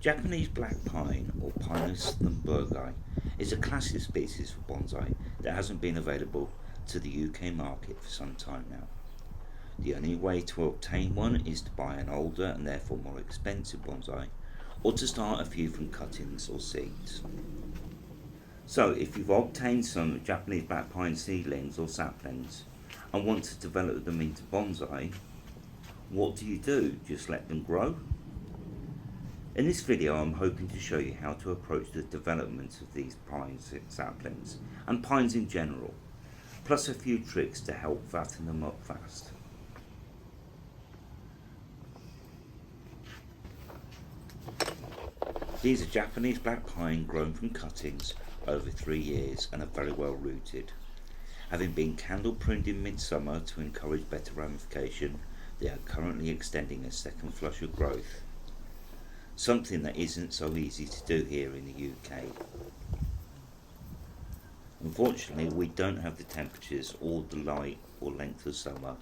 Japanese black pine, or Pinus thunbergi, is a classic species for bonsai that hasn't been available to the UK market for some time now. The only way to obtain one is to buy an older and therefore more expensive bonsai, or to start a few from cuttings or seeds. So if you've obtained some Japanese black pine seedlings or saplings and want to develop them into bonsai, what do? Just let them grow? In this video I'm hoping to show you how to approach the development of these pine saplings and pines in general, plus a few tricks to help fatten them up fast. These are Japanese black pine grown from cuttings over 3 years and are very well rooted. Having been candle pruned in midsummer to encourage better ramification, they are currently extending a second flush of growth, something that isn't so easy to do here in the UK. Unfortunately, we don't have the temperatures or the light or length of summer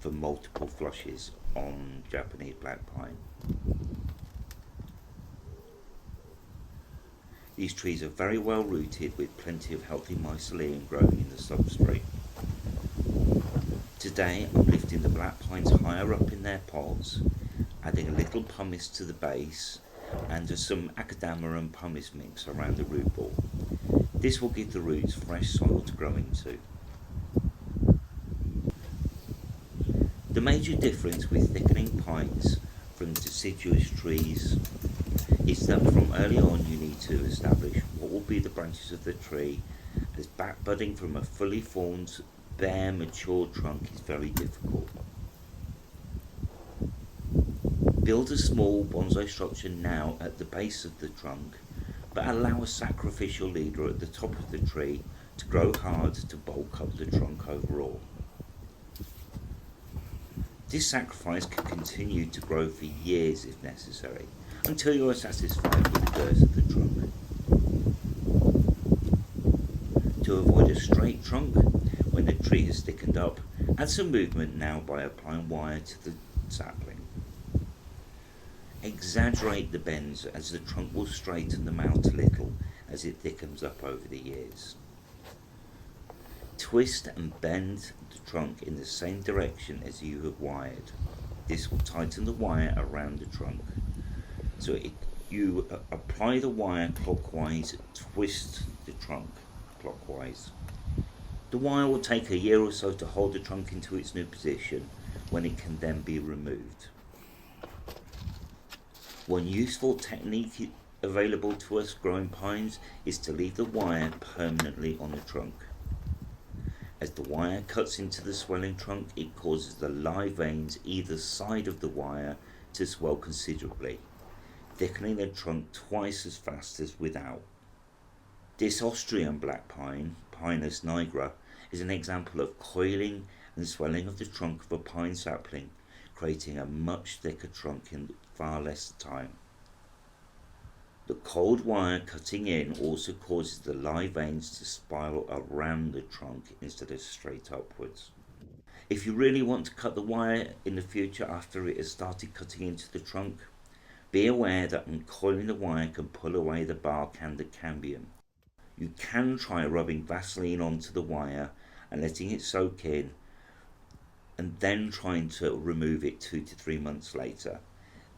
for multiple flushes on Japanese black pine. These trees are very well rooted with plenty of healthy mycelium growing in the substrate. Today I'm lifting the black pines higher up in their pots, adding a little pumice to the base and some macadamia and pumice mix around the root ball. This will give the roots fresh soil to grow into. The major difference with thickening pines from deciduous trees is that from early on you need to establish what will be the branches of the tree, as back budding from a fully formed, bare, mature trunk is very difficult. Build a small bonsai structure now at the base of the trunk, but allow a sacrificial leader at the top of the tree to grow hard to bulk up the trunk overall. This sacrifice can continue to grow for years if necessary, until you are satisfied with the girth of the trunk. To avoid a straight trunk, when the tree has thickened up, add some movement now by applying wire to the sapling. Exaggerate the bends as the trunk will straighten them out a little as it thickens up over the years. Twist and bend the trunk in the same direction as you have wired. This will tighten the wire around the trunk. So you apply the wire clockwise, twist the trunk clockwise. The wire will take a year or so to hold the trunk into its new position, when it can then be removed. One useful technique available to us growing pines is to leave the wire permanently on the trunk. As the wire cuts into the swelling trunk, it causes the live veins either side of the wire to swell considerably, thickening the trunk twice as fast as without. This Austrian black pine, Pinus nigra, is an example of coiling and swelling of the trunk of a pine sapling, creating a much thicker trunk in far less time. The cold wire cutting in also causes the live veins to spiral around the trunk instead of straight upwards. If you really want to cut the wire in the future after it has started cutting into the trunk, be aware that uncoiling the wire can pull away the bark and the cambium. You can try rubbing Vaseline onto the wire and letting it soak in, and then trying to remove it 2 to 3 months later.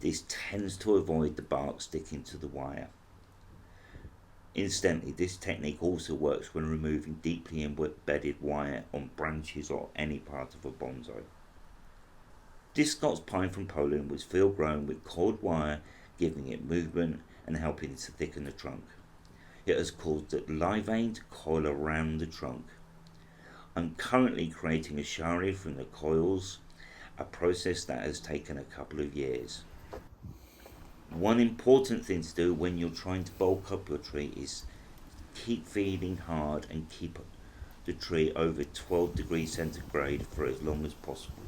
This tends to avoid the bark sticking to the wire. Incidentally, this technique also works when removing deeply embedded wire on branches or any part of a bonsai. This Scots pine from Poland was field grown with coiled wire, giving it movement and helping to thicken the trunk. It has caused the live vein to coil around the trunk. I'm currently creating a shari from the coils, a process that has taken a couple of years. One important thing to do when you're trying to bulk up your tree is keep feeding hard and keep the tree over 12 degrees centigrade for as long as possible.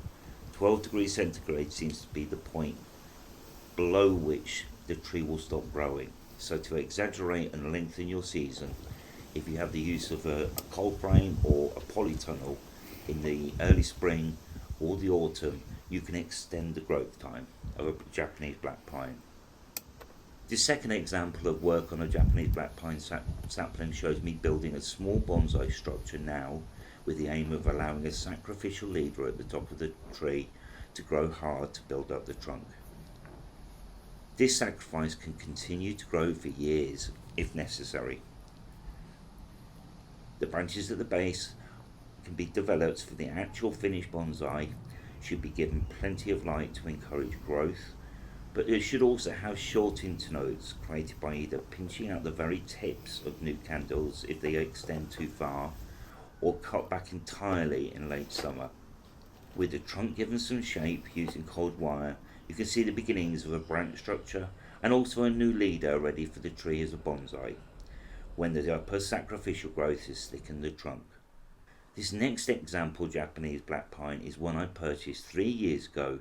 12 degrees centigrade seems to be the point below which the tree will stop growing. So to exaggerate and lengthen your season, if you have the use of a cold frame or a polytunnel in the early spring or the autumn, you can extend the growth time of a Japanese black pine. This second example of work on a Japanese black pine sapling shows me building a small bonsai structure now with the aim of allowing a sacrificial leader at the top of the tree to grow hard to build up the trunk. This sacrifice can continue to grow for years if necessary. The branches at the base can be developed for the actual finished bonsai, should be given plenty of light to encourage growth, but it should also have short internodes created by either pinching out the very tips of new candles if they extend too far, or cut back entirely in late summer. With the trunk given some shape using cold wire, you can see the beginnings of a branch structure and also a new leader ready for the tree as a bonsai, when the upper sacrificial growth has thickened the trunk. This next example Japanese black pine is one I purchased 3 years ago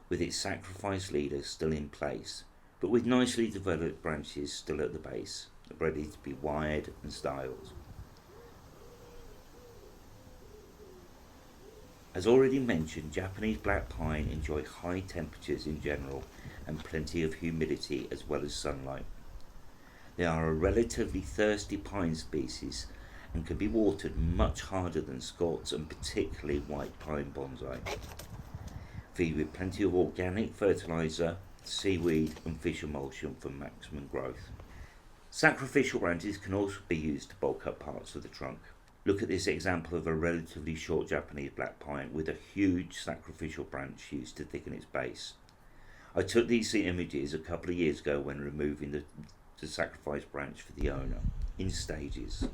with its sacrifice leader still in place, but with nicely developed branches still at the base, ready to be wired and styled. As already mentioned, Japanese black pine enjoy high temperatures in general and plenty of humidity as well as sunlight. They are a relatively thirsty pine species and can be watered much harder than Scots and particularly white pine bonsai. Feed with plenty of organic fertiliser, seaweed and fish emulsion for maximum growth. Sacrificial branches can also be used to bulk up parts of the trunk. Look at this example of a relatively short Japanese black pine with a huge sacrificial branch used to thicken its base. I took these images a couple of years ago when removing the sacrifice branch for the owner, in stages.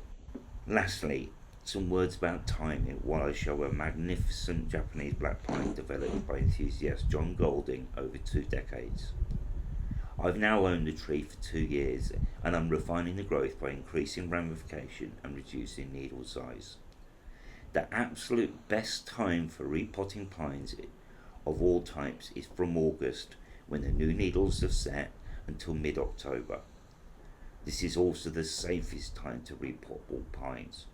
Lastly, some words about timing while I show a magnificent Japanese black pine developed by enthusiast John Golding over 2 decades. I've now owned the tree for 2 years and I'm refining the growth by increasing ramification and reducing needle size. The absolute best time for repotting pines of all types is from August, when the new needles have set, until mid-October. This is also the safest time to repot all pines.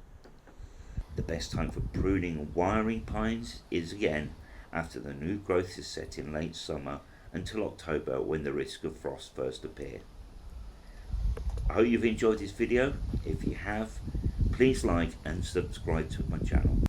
The best time for pruning and wiring pines is again after the new growth is set in late summer until October, when the risk of frost first appear. I hope you've enjoyed this video. If you have, please like and subscribe to my channel.